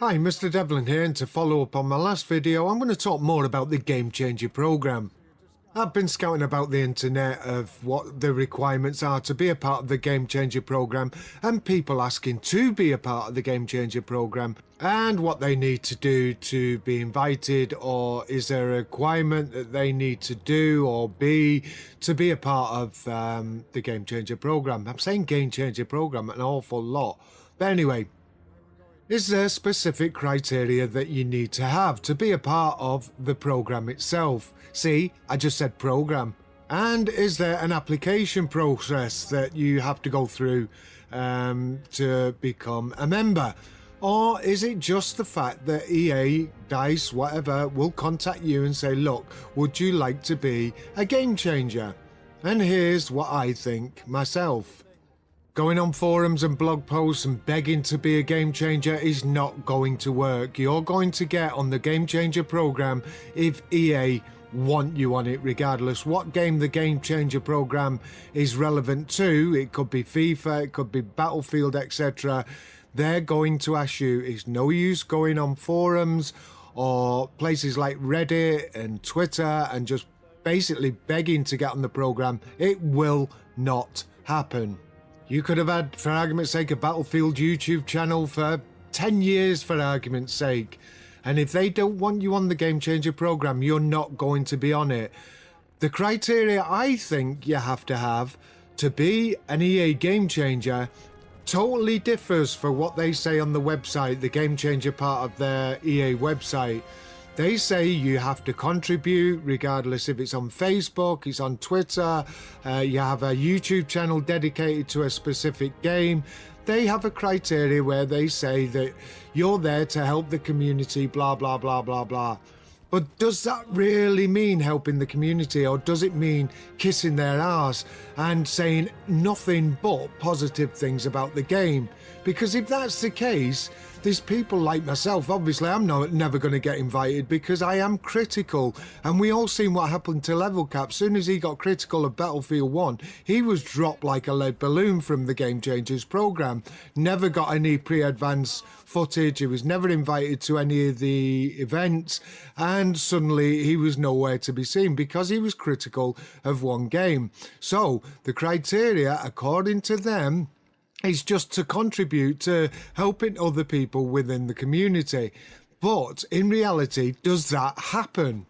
Hi, Mr. Devlin here, and to follow up on my last video, I'm going to talk more about the Game Changer program. I've been scouting about the internet of what the requirements are to be a part of the Game Changer program, and people asking to be a part of the Game Changer program, and what they need to do to be invited, or is there a requirement that they need to do or be to be a part of the Game Changer program. I'm saying Game Changer program an awful lot, but anyway. Is there specific criteria that you need to have to be a part of the program itself? See, I just said program. And is there an application process that you have to go through to become a member? Or is it just the fact that EA, DICE, whatever, will contact you and say, look, would you like to be a game changer? And here's what I think myself. Going on forums and blog posts and begging to be a game changer is not going to work. You're going to get on the Game Changer program if EA want you on it, regardless what game the Game Changer program is relevant to. It could be FIFA, it could be Battlefield, etc. They're going to ask you. It's no use going on forums or places like Reddit and Twitter and just basically begging to get on the program. It will not happen. You could have had, for argument's sake, a Battlefield YouTube channel for 10 years, for argument's sake. And if they don't want you on the Game Changer program, you're not going to be on it. The criteria I think you have to be an EA Game Changer totally differs for what they say on the website, the Game Changer part of their EA website. They say you have to contribute regardless if it's on Facebook, it's on Twitter, you have a YouTube channel dedicated to a specific game. They have a criteria where they say that you're there to help the community, blah, blah, blah, blah, blah. But does that really mean helping the community, or does it mean kissing their arse and saying nothing but positive things about the game? Because if that's the case, there's people like myself, obviously I'm never going to get invited because I am critical, and we all seen what happened to Level Cap. Soon as he got critical of Battlefield 1, he was dropped like a lead balloon from the Game Changers program. Never got any pre-advance footage, he was never invited to any of the events, and suddenly he was nowhere to be seen because he was critical of one game. So the criteria, according to them, is just to contribute to helping other people within the community. But in reality, does that happen?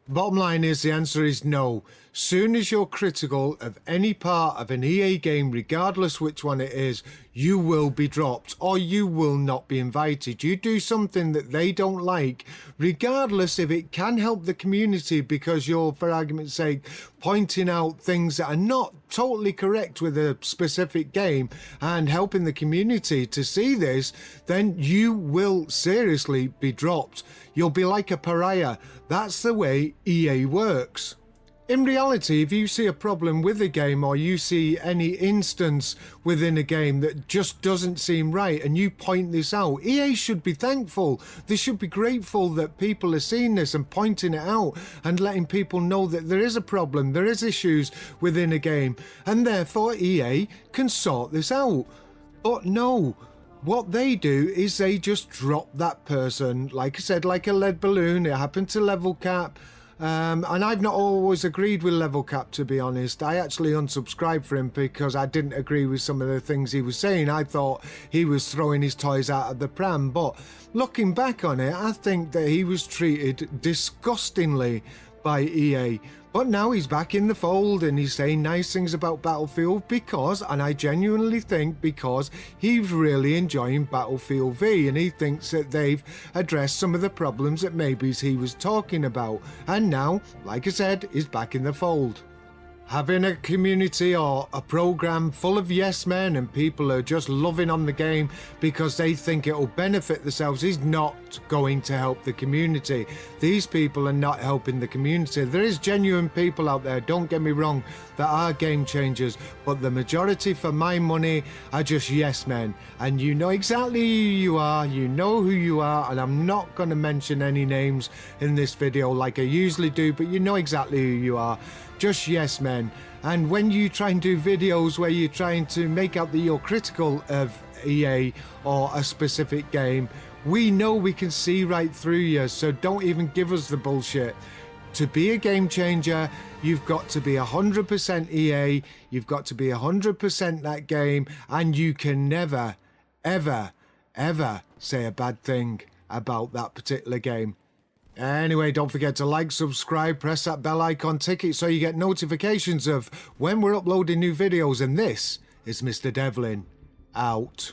Bottom line is, the answer is no. Soon as you're critical of any part of an EA game, regardless which one it is, you will be dropped or you will not be invited. You do something that they don't like, regardless if it can help the community because you're, for argument's sake, pointing out things that are not totally correct with a specific game and helping the community to see this, then you will seriously be dropped. You'll be like a pariah. That's the way EA works. In reality, if you see a problem with a game or you see any instance within a game that just doesn't seem right and you point this out, EA should be thankful. They should be grateful that people are seeing this and pointing it out and letting people know that there is a problem, there is issues within a game, and therefore EA can sort this out. But no. What they do is they just drop that person, like I said, like a lead balloon. It happened to Level Cap. And I've not always agreed with Level Cap, to be honest. I actually unsubscribed for him because I didn't agree with some of the things he was saying. I thought he was throwing his toys out of the pram. But looking back on it, I think that he was treated disgustingly by EA. But now he's back in the fold and he's saying nice things about Battlefield because, and I genuinely think because, he's really enjoying Battlefield V and he thinks that they've addressed some of the problems that maybe he was talking about. And now, like I said, he's back in the fold. Having a community or a program full of yes men and people are just loving on the game because they think it will benefit themselves is not going to help the community. These people are not helping the community. There is genuine people out there, don't get me wrong, that are game changers, but the majority, for my money, are just yes men. And you know exactly who you are, you know who you are, and I'm not going to mention any names in this video like I usually do, but you know exactly who you are. Just yes men. And when you try and do videos where you're trying to make out that you're critical of EA or a specific game, We know we can see right through you, so don't even give us the bullshit. To be a game changer, you've got to be 100% EA, you've got to be 100% that game, and you can never, ever, ever say a bad thing about that particular game. Anyway, don't forget to like, subscribe, press that bell icon, tick it so you get notifications of when we're uploading new videos, and this is Mr. Devlin, out.